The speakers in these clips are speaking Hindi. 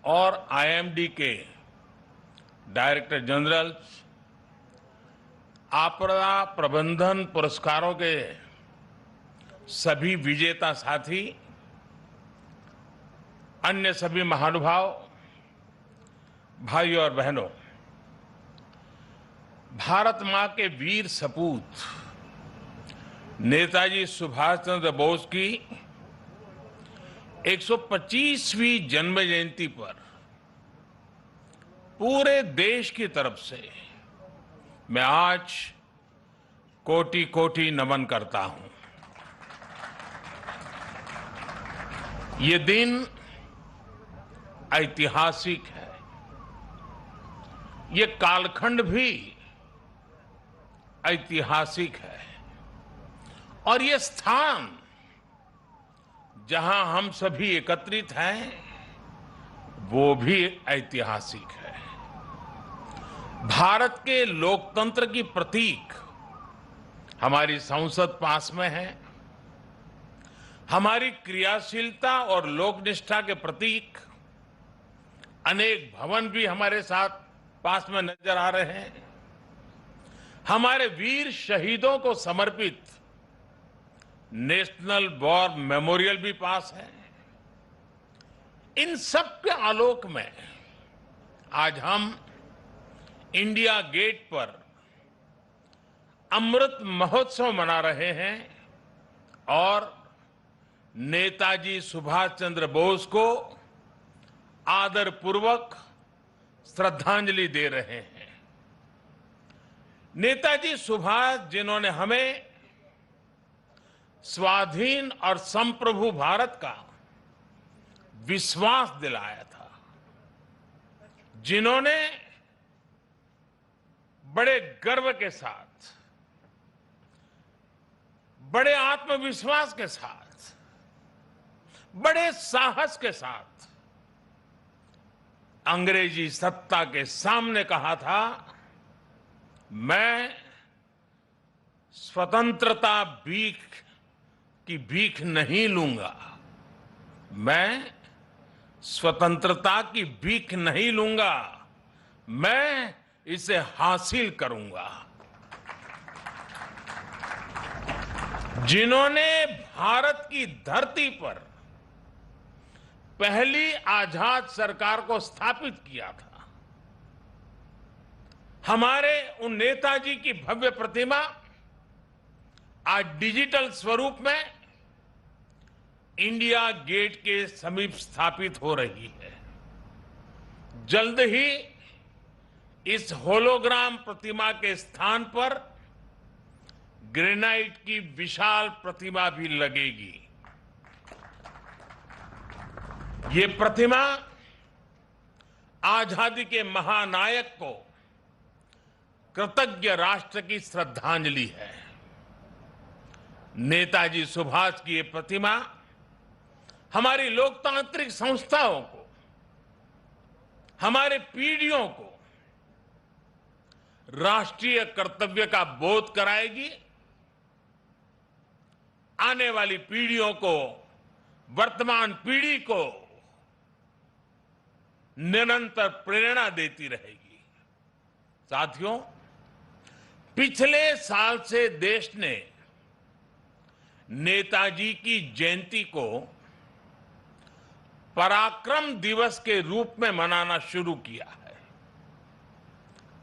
और आईएमडी के डायरेक्टर जनरल आपदा प्रबंधन पुरस्कारों के सभी विजेता साथी, अन्य सभी महानुभाव, भाइयों और बहनों, भारत मां के वीर सपूत नेताजी सुभाष चंद्र बोस की 125वीं जन्म जयंती पर पूरे देश की तरफ से मैं आज कोटि कोटि नमन करता हूं। ये दिन ऐतिहासिक है। ये कालखंड भी ऐतिहासिक है और ये स्थान जहां हम सभी एकत्रित हैं वो भी ऐतिहासिक है। भारत के लोकतंत्र की प्रतीक हमारी संसद पास में है। हमारी क्रियाशीलता और लोकनिष्ठा के प्रतीक अनेक भवन भी हमारे साथ पास में नजर आ रहे हैं। हमारे वीर शहीदों को समर्पित नेशनल वॉर मेमोरियल भी पास है। इन सब के आलोक में आज हम इंडिया गेट पर अमृत महोत्सव मना रहे हैं और नेताजी सुभाष चंद्र बोस को आदरपूर्वक श्रद्धांजलि दे रहे हैं। नेताजी सुभाष, जिन्होंने हमें स्वाधीन और संप्रभु भारत का विश्वास दिलाया था, जिन्होंने बड़े गर्व के साथ, बड़े आत्मविश्वास के साथ, बड़े साहस के साथ अंग्रेजी सत्ता के सामने कहा था, मैं स्वतंत्रता की भीख नहीं लूंगा, मैं स्वतंत्रता की भीख नहीं लूंगा, मैं इसे हासिल करूंगा। जिन्होंने भारत की धरती पर पहली आजाद सरकार को स्थापित किया था, हमारे उन नेताजी की भव्य प्रतिमा आज डिजिटल स्वरूप में इंडिया गेट के समीप स्थापित हो रही है। जल्द ही इस होलोग्राम प्रतिमा के स्थान पर ग्रेनाइट की विशाल प्रतिमा भी लगेगी। ये प्रतिमा आजादी के महानायक को कृतज्ञ राष्ट्र की श्रद्धांजलि है। नेताजी सुभाष की ये प्रतिमा हमारी लोकतांत्रिक संस्थाओं को, हमारे पीढ़ियों को राष्ट्रीय कर्तव्य का बोध कराएगी, आने वाली पीढ़ियों को, वर्तमान पीढ़ी को निरंतर प्रेरणा देती रहेगी। साथियों, पिछले साल से देश ने नेताजी की जयंती को पराक्रम दिवस के रूप में मनाना शुरू किया है।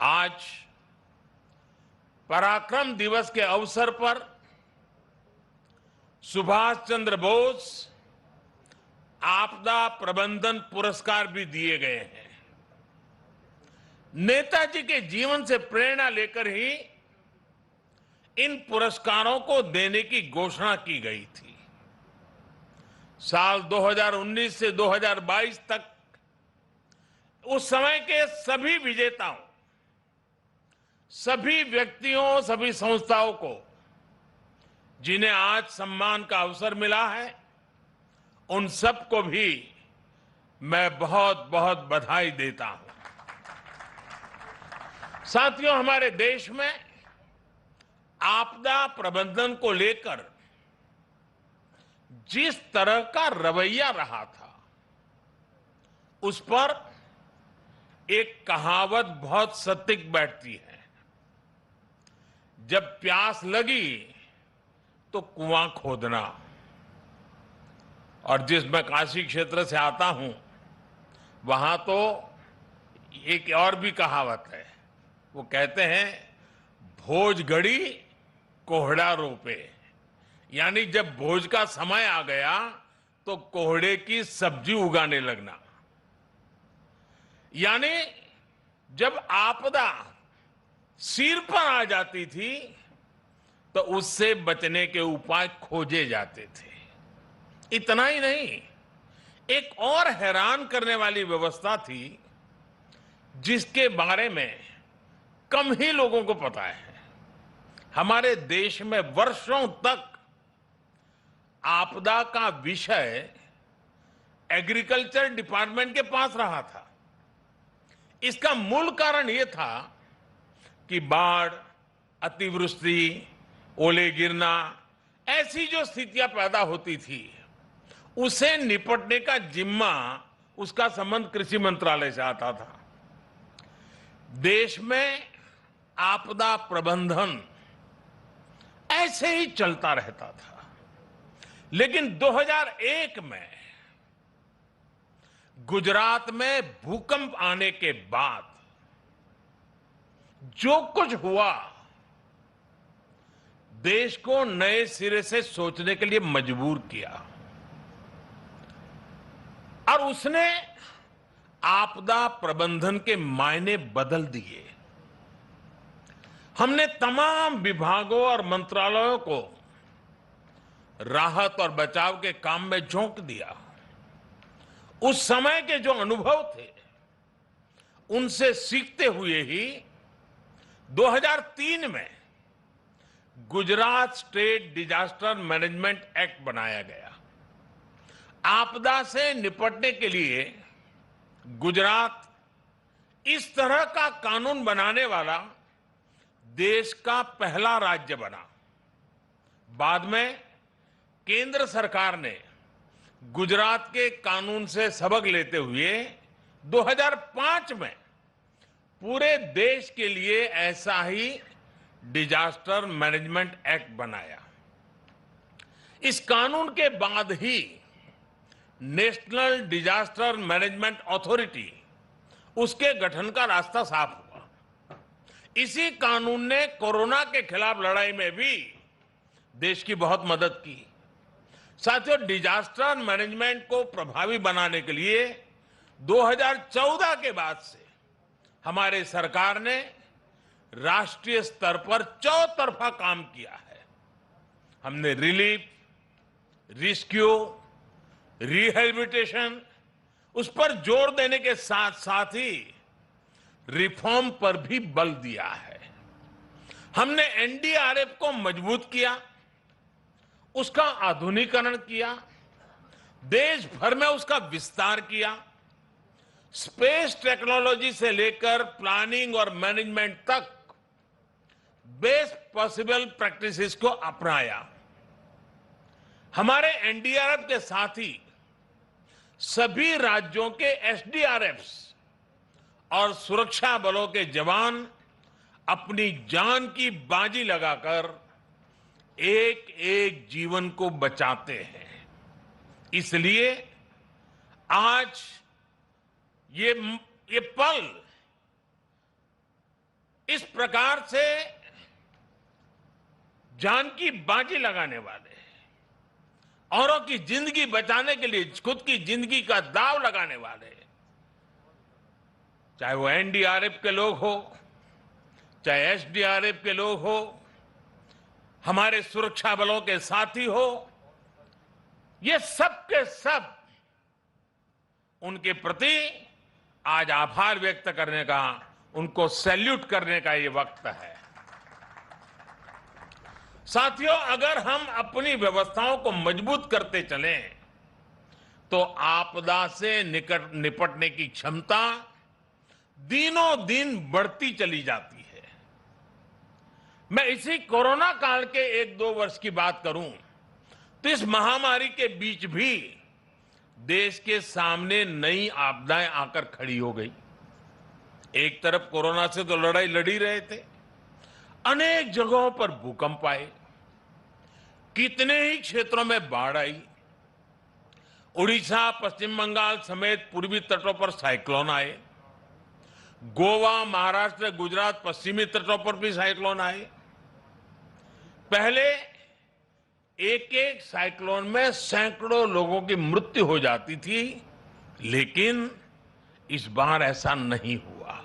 आज पराक्रम दिवस के अवसर पर सुभाष चंद्र बोस आपदा प्रबंधन पुरस्कार भी दिए गए हैं। नेताजी के जीवन से प्रेरणा लेकर ही इन पुरस्कारों को देने की घोषणा की गई थी। साल 2019 से 2022 तक उस समय के सभी विजेताओं, सभी व्यक्तियों, सभी संस्थाओं को जिन्हें आज सम्मान का अवसर मिला है, उन सबको भी मैं बहुत बहुत बधाई देता हूं। साथियों, हमारे देश में आपदा प्रबंधन को लेकर जिस तरह का रवैया रहा था, उस पर एक कहावत बहुत सटीक बैठती है, जब प्यास लगी तो कुआं खोदना। और जिस मैं काशी क्षेत्र से आता हूं, वहां तो एक और भी कहावत है। वो कहते हैं, भोज गड़ी कोहड़ा रोपे, यानी जब भोज का समय आ गया तो कोहड़े की सब्जी उगाने लगना। यानी जब आपदा सिर पर आ जाती थी तो उससे बचने के उपाय खोजे जाते थे। इतना ही नहीं, एक और हैरान करने वाली व्यवस्था थी जिसके बारे में कम ही लोगों को पता है। हमारे देश में वर्षों तक आपदा का विषय एग्रीकल्चर डिपार्टमेंट के पास रहा था। इसका मूल कारण यह था कि बाढ़, अतिवृष्टि, ओले गिरना, ऐसी जो स्थितियां पैदा होती थी, उसे निपटने का जिम्मा, उसका संबंध कृषि मंत्रालय से आता था। देश में आपदा प्रबंधन ऐसे ही चलता रहता था। लेकिन 2001 में गुजरात में भूकंप आने के बाद जो कुछ हुआ, देश को नए सिरे से सोचने के लिए मजबूर किया और उसने आपदा प्रबंधन के मायने बदल दिए। हमने तमाम विभागों और मंत्रालयों को राहत और बचाव के काम में झोंक दिया। उस समय के जो अनुभव थे, उनसे सीखते हुए ही 2003 में Gujarat state disaster management act बनाया गया। आपदा से निपटने के लिए गुजरात इस तरह का कानून बनाने वाला देश का पहला राज्य बना। बाद में केंद्र सरकार ने गुजरात के कानून से सबक लेते हुए 2005 में पूरे देश के लिए ऐसा ही डिजास्टर मैनेजमेंट एक्ट बनाया। इस कानून के बाद ही नेशनल डिजास्टर मैनेजमेंट अथॉरिटी, उसके गठन का रास्ता साफ हुआ। इसी कानून ने कोरोना के खिलाफ लड़ाई में भी देश की बहुत मदद की। साथियों, डिजास्टर मैनेजमेंट को प्रभावी बनाने के लिए 2014 के बाद से हमारे सरकार ने राष्ट्रीय स्तर पर चौतरफा काम किया है। हमने रिलीफ, रेस्क्यू, रिहेबिलिटेशन, उस पर जोर देने के साथ साथ ही रिफॉर्म पर भी बल दिया है। हमने एनडीआरएफ को मजबूत किया, उसका आधुनिकीकरण किया, देश भर में उसका विस्तार किया, स्पेस टेक्नोलॉजी से लेकर प्लानिंग और मैनेजमेंट तक बेस्ट पॉसिबल प्रैक्टिसेस को अपनाया। हमारे एनडीआरएफ के साथ ही सभी राज्यों के एसडीआरएफ्स और सुरक्षा बलों के जवान अपनी जान की बाजी लगाकर एक एक जीवन को बचाते हैं। इसलिए आज ये पल इस प्रकार से जान की बाजी लगाने वाले, औरों की जिंदगी बचाने के लिए खुद की जिंदगी का दांव लगाने वाले, चाहे वो एनडीआरएफ के लोग हो, चाहे एसडीआरएफ के लोग हो, हमारे सुरक्षा बलों के साथी हो, ये सब के सब उनके प्रति आज आभार व्यक्त करने का, उनको सैल्यूट करने का ये वक्त है। साथियों, अगर हम अपनी व्यवस्थाओं को मजबूत करते चलें तो आपदा से निपटने की क्षमता दिनों दिन बढ़ती चली जाती है। मैं इसी कोरोना काल के 1-2 वर्ष की बात करूं तो इस महामारी के बीच भी देश के सामने नई आपदाएं आकर खड़ी हो गई। एक तरफ कोरोना से तो लड़ाई लड़ी रहे थे, अनेक जगहों पर भूकंप आए, कितने ही क्षेत्रों में बाढ़ आई, उड़ीसा, पश्चिम बंगाल समेत पूर्वी तटों पर साइक्लोन आए, गोवा, महाराष्ट्र, गुजरात, पश्चिमी तटों पर भी साइक्लोन आए। पहले एक एक साइक्लोन में सैकड़ों लोगों की मृत्यु हो जाती थी, लेकिन इस बार ऐसा नहीं हुआ।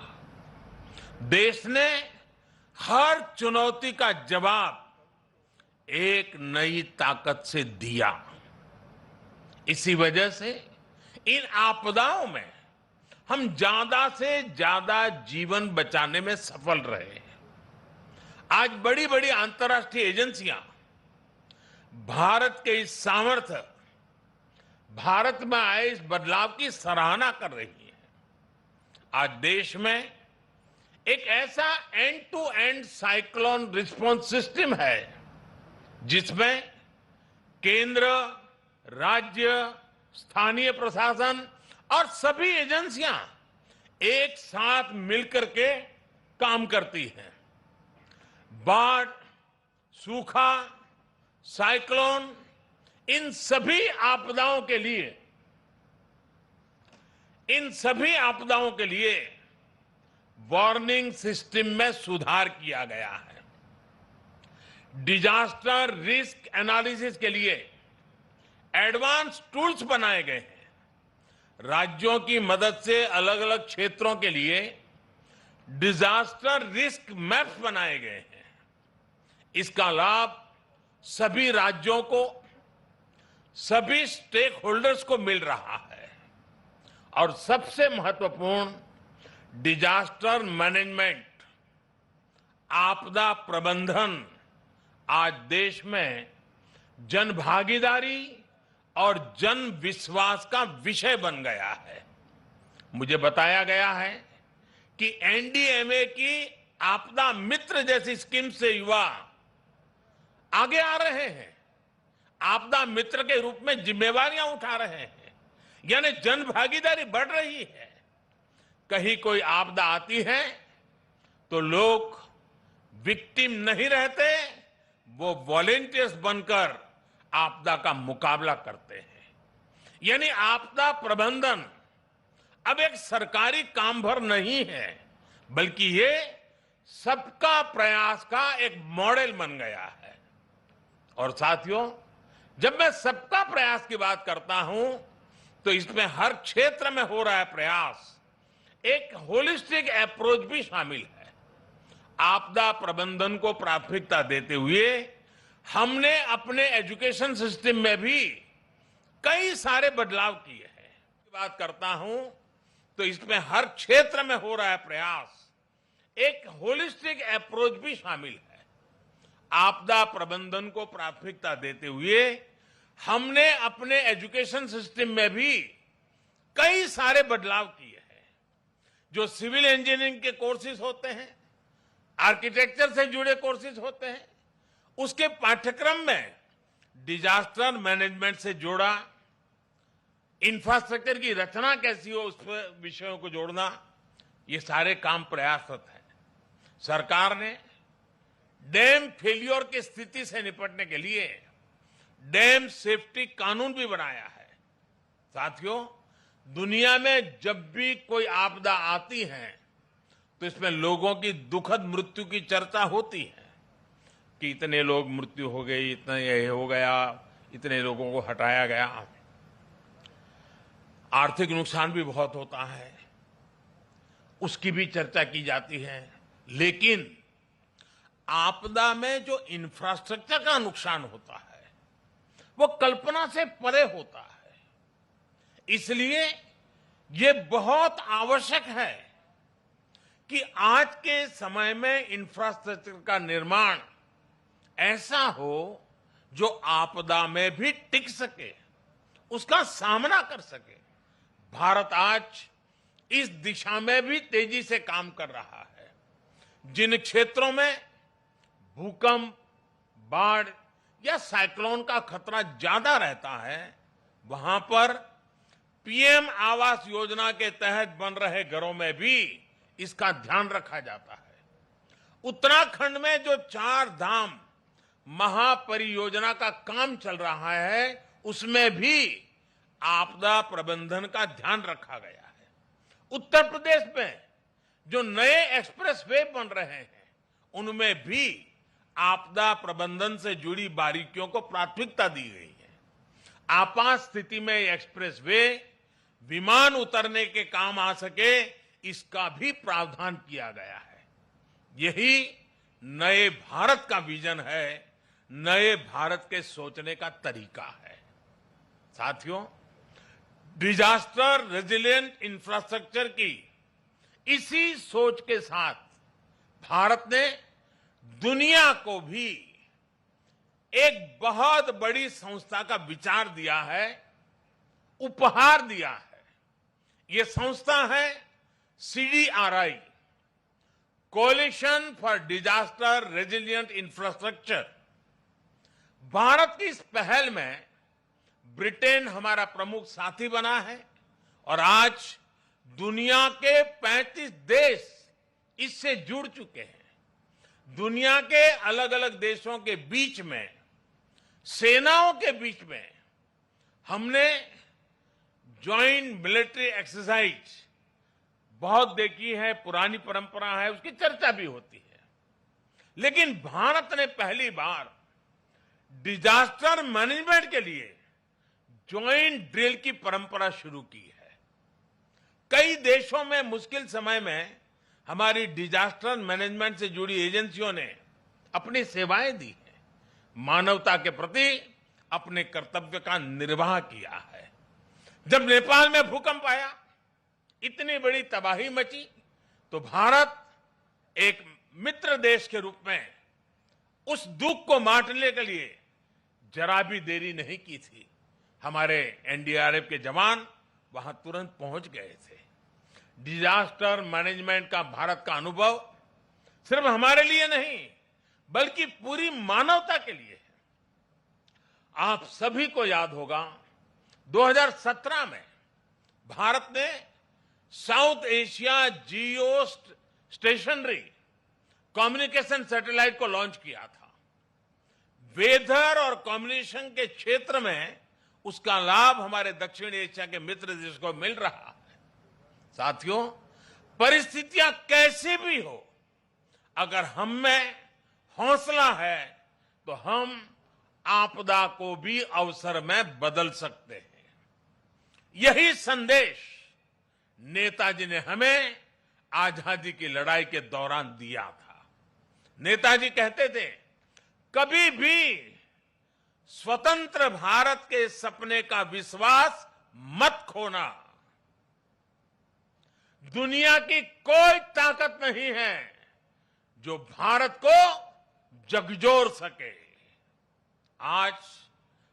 देश ने हर चुनौती का जवाब एक नई ताकत से दिया। इसी वजह से इन आपदाओं में हम ज्यादा से ज्यादा जीवन बचाने में सफल रहे। आज बड़ी बड़ी अंतर्राष्ट्रीय एजेंसियां भारत के इस सामर्थ्य, भारत में आए इस बदलाव की सराहना कर रही है। आज देश में एक ऐसा end to end cyclone response system है जिसमें केंद्र, राज्य, स्थानीय प्रशासन और सभी एजेंसियां एक साथ मिलकर के काम करती हैं। बाढ़, सूखा, साइक्लोन, इन सभी आपदाओं के लिए वार्निंग सिस्टम में सुधार किया गया है। डिजास्टर रिस्क एनालिसिस के लिए एडवांस टूल्स बनाए गए हैं। राज्यों की मदद से अलग अलग क्षेत्रों के लिए डिजास्टर रिस्क मैप्स बनाए गए हैं। इसका लाभ सभी राज्यों को, सभी स्टेक होल्डर्स को मिल रहा है। और सबसे महत्वपूर्ण, डिजास्टर मैनेजमेंट, आपदा प्रबंधन आज देश में जन भागीदारी और जन विश्वास का विषय बन गया है। मुझे बताया गया है कि एनडीएमए की आपदा मित्र जैसी स्कीम से युवा आगे आ रहे हैं, आपदा मित्र के रूप में जिम्मेवारियां उठा रहे हैं, यानी जन भागीदारी बढ़ रही है। कहीं कोई आपदा आती है तो लोग विक्टिम नहीं रहते, वो वॉलेंटियर्स बनकर आपदा का मुकाबला करते हैं। यानी आपदा प्रबंधन अब एक सरकारी काम भर नहीं है, बल्कि ये सबका प्रयास का एक मॉडल बन गया है। और साथियों, जब मैं सबका प्रयास की बात करता हूं तो इसमें हर क्षेत्र में हो रहा है प्रयास, एक होलिस्टिक अप्रोच भी शामिल है। आपदा प्रबंधन को प्राथमिकता देते हुए हमने अपने एजुकेशन सिस्टम में भी कई सारे बदलाव किए हैं। बात करता हूं तो इसमें हर क्षेत्र में हो रहा है प्रयास, एक होलिस्टिक अप्रोच भी शामिल है। आपदा प्रबंधन को प्राथमिकता देते हुए हमने अपने एजुकेशन सिस्टम में भी कई सारे बदलाव किए हैं। जो सिविल इंजीनियरिंग के कोर्सेज होते हैं, आर्किटेक्चर से जुड़े कोर्सेज होते हैं, उसके पाठ्यक्रम में डिजास्टर मैनेजमेंट से जोड़ा, इंफ्रास्ट्रक्चर की रचना कैसी हो उस विषयों को जोड़ना, ये सारे काम प्रयासरत हैं। सरकार ने डैम फेलियर की स्थिति से निपटने के लिए डैम सेफ्टी कानून भी बनाया है। साथियों, दुनिया में जब भी कोई आपदा आती है तो इसमें लोगों की दुखद मृत्यु की चर्चा होती है कि इतने लोग मृत्यु हो गई, इतना ये हो गया, इतने लोगों को हटाया गया। आर्थिक नुकसान भी बहुत होता है, उसकी भी चर्चा की जाती है। लेकिन आपदा में जो इंफ्रास्ट्रक्चर का नुकसान होता है वो कल्पना से परे होता है। इसलिए ये बहुत आवश्यक है कि आज के समय में इंफ्रास्ट्रक्चर का निर्माण ऐसा हो जो आपदा में भी टिक सके, उसका सामना कर सके। भारत आज इस दिशा में भी तेजी से काम कर रहा है। जिन क्षेत्रों में भूकंप, बाढ़ या साइक्लोन का खतरा ज्यादा रहता है, वहां पर पीएम आवास योजना के तहत बन रहे घरों में भी इसका ध्यान रखा जाता है। उत्तराखंड में जो 4 धाम महापरियोजना का काम चल रहा है, उसमें भी आपदा प्रबंधन का ध्यान रखा गया है। उत्तर प्रदेश में जो नए एक्सप्रेस वे बन रहे हैं, उनमें भी आपदा प्रबंधन से जुड़ी बारीकियों को प्राथमिकता दी गई है। आपात स्थिति में एक्सप्रेस वे विमान उतरने के काम आ सके, इसका भी प्रावधान किया गया है। यही नए भारत का विजन है, नए भारत के सोचने का तरीका है। साथियों, डिजास्टर रेजिलिएंट इंफ्रास्ट्रक्चर की इसी सोच के साथ भारत ने दुनिया को भी एक बहुत बड़ी संस्था का विचार दिया है, उपहार दिया है। ये संस्था है CDRI, coalition for disaster resilient infrastructure. Bharat की इस पहल में ब्रिटेन हमारा प्रमुख साथी बना है और आज दुनिया के 35 देश इससे जुड़ चुके हैं। दुनिया के अलग अलग देशों के बीच में, सेनाओं के बीच में हमने ज्वाइंट मिलिट्री एक्सरसाइज बहुत देखी है, पुरानी परंपरा है, उसकी चर्चा भी होती है। लेकिन भारत ने पहली बार डिजास्टर मैनेजमेंट के लिए ज्वाइंट ड्रिल की परंपरा शुरू की है। कई देशों में मुश्किल समय में हमारी डिजास्टर मैनेजमेंट से जुड़ी एजेंसियों ने अपनी सेवाएं दी हैं, मानवता के प्रति अपने कर्तव्य का निर्वाह किया है। जब नेपाल में भूकंप आया, इतनी बड़ी तबाही मची, तो भारत एक मित्र देश के रूप में उस दुख को बांटने के लिए जरा भी देरी नहीं की थी। हमारे NDRF के जवान वहां तुरंत पहुंच गए थे। डिजास्टर मैनेजमेंट का भारत का अनुभव सिर्फ हमारे लिए नहीं, बल्कि पूरी मानवता के लिए है। आप सभी को याद होगा, 2017 में भारत ने साउथ एशिया जियो स्टेशनरी कम्युनिकेशन सैटेलाइट को लॉन्च किया था। वेदर और कम्युनिकेशन के क्षेत्र में उसका लाभ हमारे दक्षिण एशिया के मित्र देश को मिल रहा है। साथियों, परिस्थितियां कैसी भी हो, अगर हम में हौसला है तो हम आपदा को भी अवसर में बदल सकते हैं। यही संदेश नेताजी ने हमें आजादी की लड़ाई के दौरान दिया था। नेताजी कहते थे, कभी भी स्वतंत्र भारत के सपने का विश्वास मत खोना। दुनिया की कोई ताकत नहीं है जो भारत को झकझोर सके। आज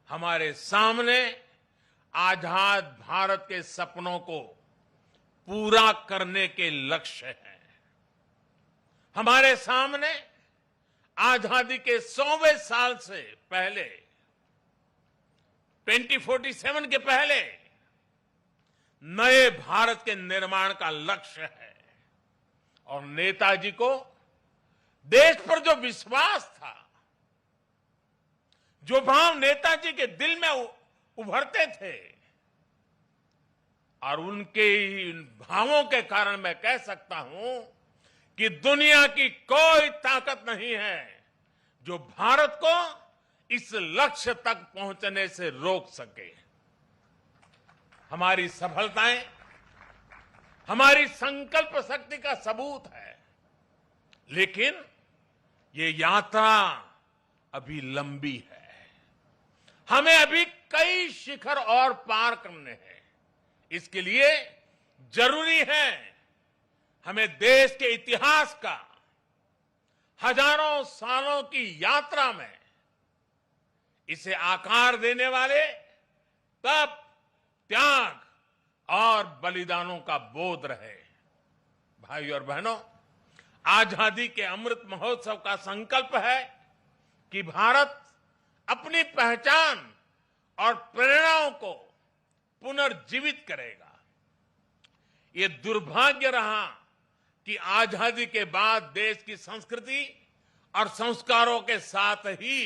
हमारे सामने आजाद भारत के सपनों को पूरा करने के लक्ष्य हैं। हमारे सामने आजादी के 100वें साल से पहले, 2047 के पहले नए भारत के निर्माण का लक्ष्य है। और नेताजी को देश पर जो विश्वास था, जो भाव नेताजी के दिल में उभरते थे, और उनके इन भावों के कारण मैं कह सकता हूं कि दुनिया की कोई ताकत नहीं है जो भारत को इस लक्ष्य तक पहुंचने से रोक सके। हमारी सफलताएं हमारी संकल्प शक्ति का सबूत है, लेकिन ये यात्रा अभी लंबी है। हमें अभी कई शिखर और पार करने हैं। इसके लिए जरूरी है हमें देश के इतिहास का हजारों सालों की यात्रा में इसे आकार देने वाले तप, त्याग और बलिदानों का बोध रहे। भाइयों और बहनों, आजादी के अमृत महोत्सव का संकल्प है कि भारत अपनी पहचान और प्रेरणाओं को पुनर्जीवित करेगा। ये दुर्भाग्य रहा कि आजादी के बाद देश की संस्कृति और संस्कारों के साथ ही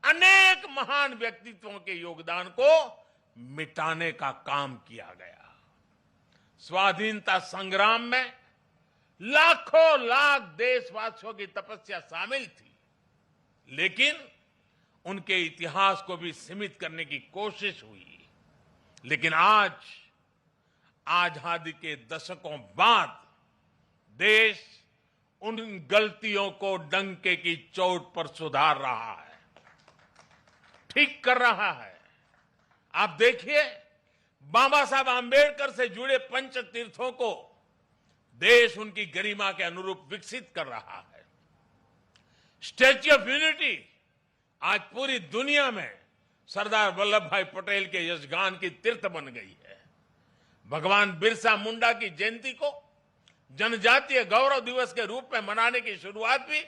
अनेक महान व्यक्तित्वों के योगदान को मिटाने का काम किया गया। स्वाधीनता संग्राम में लाखों लाख देशवासियों की तपस्या शामिल थी, लेकिन उनके इतिहास को भी सीमित करने की कोशिश हुई। लेकिन आज आजादी के दशकों बाद देश उन गलतियों को डंके की चोट पर सुधार रहा है, ठीक कर रहा है। आप देखिए, बाबा साहब आंबेडकर से जुड़े पंच तीर्थों को देश उनकी गरिमा के अनुरूप विकसित कर रहा है। स्टैच्यू ऑफ यूनिटी आज पूरी दुनिया में सरदार वल्लभ भाई पटेल के यशगान की तीर्थ बन गई है। भगवान बिरसा मुंडा की जयंती को जनजातीय गौरव दिवस के रूप में मनाने की शुरुआत भी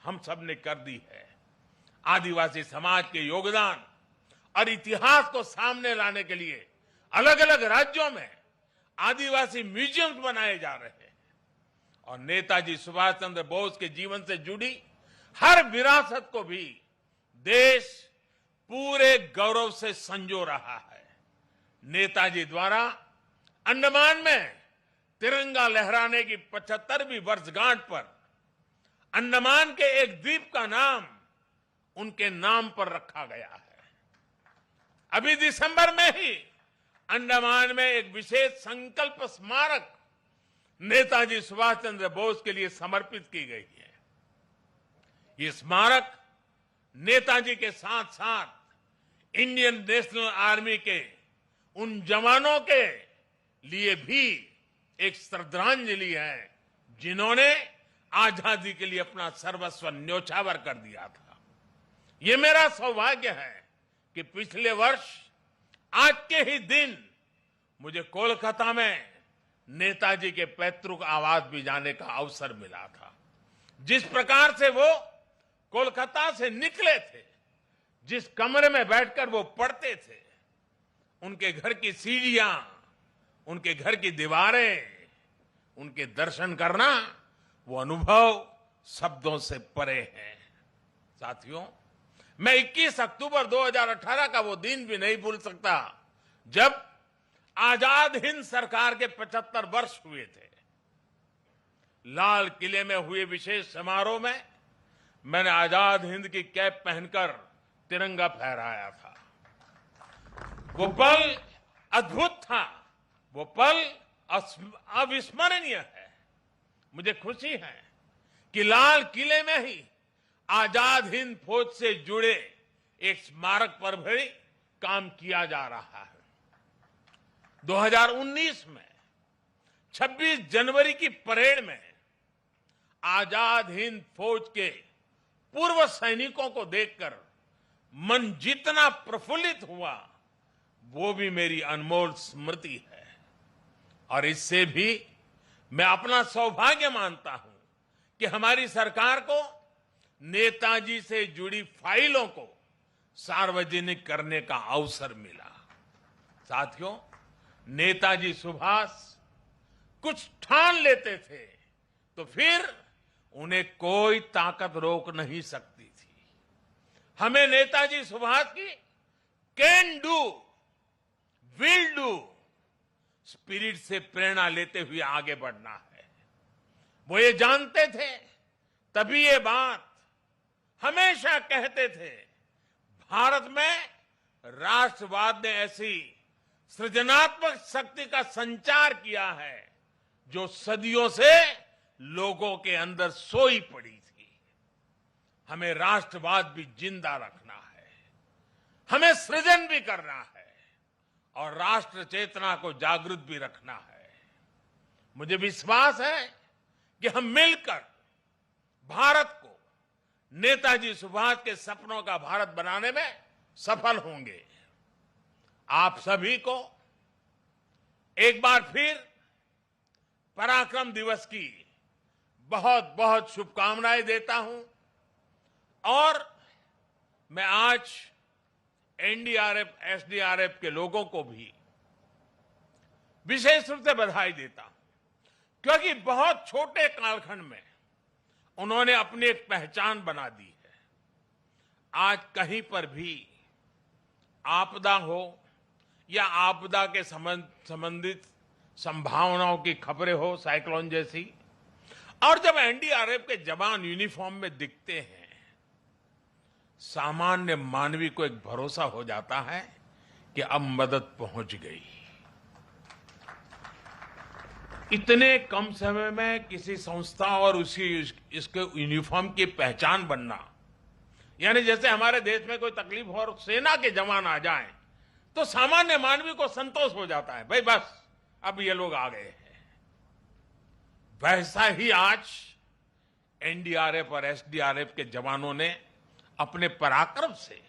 हम सब ने कर दी है। आदिवासी समाज के योगदान और इतिहास को सामने लाने के लिए अलग अलग राज्यों में आदिवासी म्यूजियम बनाए जा रहे हैं और नेताजी सुभाष चंद्र बोस के जीवन से जुड़ी हर विरासत को भी देश पूरे गौरव से संजो रहा है। नेताजी द्वारा अंडमान में तिरंगा लहराने की 75वीं वर्षगांठ पर अंडमान के एक द्वीप का नाम उनके नाम पर रखा गया है। अभी दिसंबर में ही अंडमान में एक विशेष संकल्प स्मारक नेताजी सुभाष चंद्र बोस के लिए समर्पित की गई है। ये स्मारक नेताजी के साथ साथ इंडियन नेशनल आर्मी के उन जवानों के लिए भी एक श्रद्धांजलि है जिन्होंने आजादी के लिए अपना सर्वस्व न्योछावर कर दिया था। ये मेरा सौभाग्य है कि पिछले वर्ष आज के ही दिन मुझे कोलकाता में नेताजी के पैतृक आवास भी जाने का अवसर मिला था। जिस प्रकार से वो कोलकाता से निकले थे, जिस कमरे में बैठकर वो पढ़ते थे, उनके घर की सीढ़ियां, उनके घर की दीवारें, उनके दर्शन करना, वो अनुभव शब्दों से परे है। साथियों, मैं 21 अक्टूबर 2018 का वो दिन भी नहीं भूल सकता जब आजाद हिंद सरकार के 75 वर्ष हुए थे। लाल किले में हुए विशेष समारोह में मैंने आजाद हिंद की कैप पहनकर तिरंगा फहराया था। वो पल अद्भुत था, वो पल अविस्मरणीय है। मुझे खुशी है कि लाल किले में ही आजाद हिंद फौज से जुड़े एक स्मारक पर भी काम किया जा रहा है। 2019 में 26 जनवरी की परेड में आजाद हिंद फौज के पूर्व सैनिकों को देखकर मन जितना प्रफुल्लित हुआ, वो भी मेरी अनमोल स्मृति है। और इससे भी मैं अपना सौभाग्य मानता हूं कि हमारी सरकार को नेताजी से जुड़ी फाइलों को सार्वजनिक करने का अवसर मिला। साथियों, नेताजी सुभाष कुछ ठान लेते थे तो फिर उन्हें कोई ताकत रोक नहीं सकती थी। हमें नेताजी सुभाष की can do, will do spirit से प्रेरणा लेते हुए आगे बढ़ना है। वो ये जानते थे, तभी ये बात हमेशा कहते थे, भारत में राष्ट्रवाद ने ऐसी सृजनात्मक शक्ति का संचार किया है जो सदियों से लोगों के अंदर सोई पड़ी थी। हमें राष्ट्रवाद भी जिंदा रखना है, हमें सृजन भी करना है और राष्ट्र चेतना को जागृत भी रखना है। मुझे विश्वास है कि हम मिलकर भारत को नेताजी सुभाष के सपनों का भारत बनाने में सफल होंगे। आप सभी को एक बार फिर पराक्रम दिवस की बहुत बहुत शुभकामनाएं देता हूं और मैं आज एनडीआरएफ, एसडीआरएफ के लोगों को भी विशेष रूप से बधाई देता हूं, क्योंकि बहुत छोटे कालखंड में उन्होंने अपनी एक पहचान बना दी है। आज कहीं पर भी आपदा हो या आपदा के संबंधित संभावनाओं की खबरें हो, साइक्लोन जैसी, और जब एनडीआरएफ के जवान यूनिफॉर्म में दिखते हैं, सामान्य मानवी को एक भरोसा हो जाता है कि अब मदद पहुंच गई। इतने कम समय में किसी संस्था और इसके यूनिफॉर्म की पहचान बनना, यानी जैसे हमारे देश में कोई तकलीफ हो और सेना के जवान आ जाएं, तो सामान्य मानवी को संतोष हो जाता है, भाई बस अब ये लोग आ गए हैं। वैसा ही आज एनडीआरएफ और एसडीआरएफ के जवानों ने अपने पराक्रम से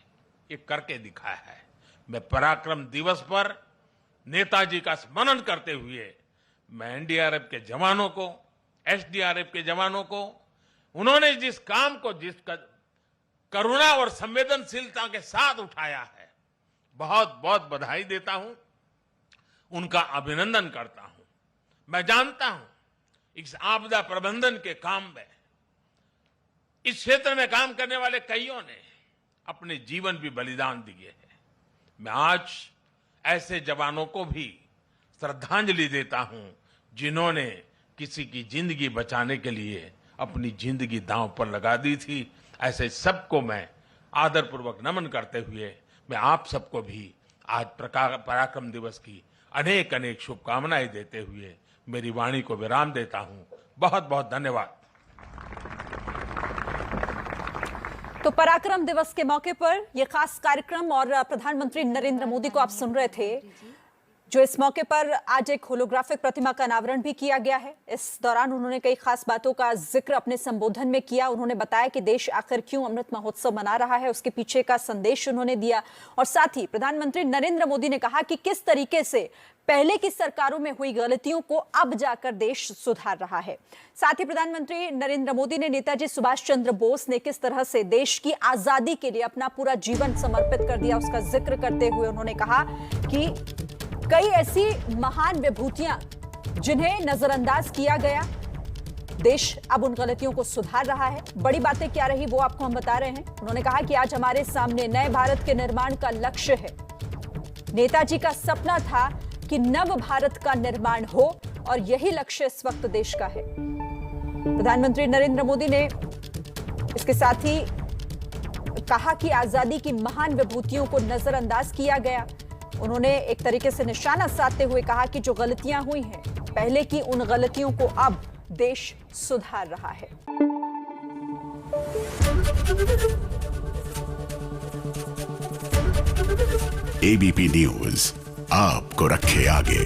ये करके दिखाया है। मैं पराक्रम दिवस पर नेताजी का स्मरण करते हुए मैं एनडीआरएफ के जवानों को, एसडीआरएफ के जवानों को, उन्होंने जिस काम को जिस करुणा और संवेदनशीलता के साथ उठाया है, बहुत बहुत बधाई देता हूं, उनका अभिनंदन करता हूं। मैं जानता हूं इस आपदा प्रबंधन के काम में इस क्षेत्र में काम करने वाले कईयों ने अपने जीवन भी बलिदान दिए हैं। मैं आज ऐसे जवानों को भी श्रद्धांजलि देता हूं जिन्होंने किसी की जिंदगी बचाने के लिए अपनी जिंदगी दांव पर लगा दी थी। ऐसे सबको मैं आदरपूर्वक नमन करते हुए मैं आप सबको भी आज पराक्रम दिवस की अनेक अनेक शुभकामनाएं देते हुए मेरी वाणी को विराम देता हूं। बहुत बहुत धन्यवाद। तो पराक्रम दिवस के मौके पर यह खास कार्यक्रम और प्रधानमंत्री नरेंद्र मोदी को आप सुन रहे थे, जो इस मौके पर आज एक होलोग्राफिक प्रतिमा का अनावरण भी किया गया है। इस दौरान उन्होंने कई खास बातों का जिक्र अपने संबोधन में किया। उन्होंने बताया कि देश आखिर क्यों अमृत महोत्सव मना रहा है, उसके पीछे का संदेश उन्होंने दिया। और साथ ही प्रधानमंत्री नरेंद्र मोदी ने कहा कि किस तरीके से पहले की सरकारों में हुई गलतियों को अब जाकर देश सुधार रहा है। साथ ही प्रधानमंत्री नरेंद्र मोदी ने नेताजी सुभाष चंद्र बोस ने किस तरह से देश की आजादी के लिए अपना पूरा जीवन समर्पित कर दिया, उसका जिक्र करते हुए उन्होंने कहा कि कई ऐसी महान विभूतियां जिन्हें नजरअंदाज किया गया, देश अब उन गलतियों को सुधार रहा है। बड़ी बातें क्या रही वो आपको हम बता रहे हैं। उन्होंने कहा कि आज हमारे सामने नए भारत के निर्माण का लक्ष्य है। नेताजी का सपना था कि नव भारत का निर्माण हो और यही लक्ष्य इस वक्त देश का है। प्रधानमंत्री नरेंद्र मोदी ने इसके साथ ही कहा कि आजादी की महान विभूतियों को नजरअंदाज किया गया। उन्होंने एक तरीके से निशाना साधते हुए कहा कि जो गलतियां हुई हैं पहले की, उन गलतियों को अब देश सुधार रहा है। एबीपी न्यूज आपको रखे आगे।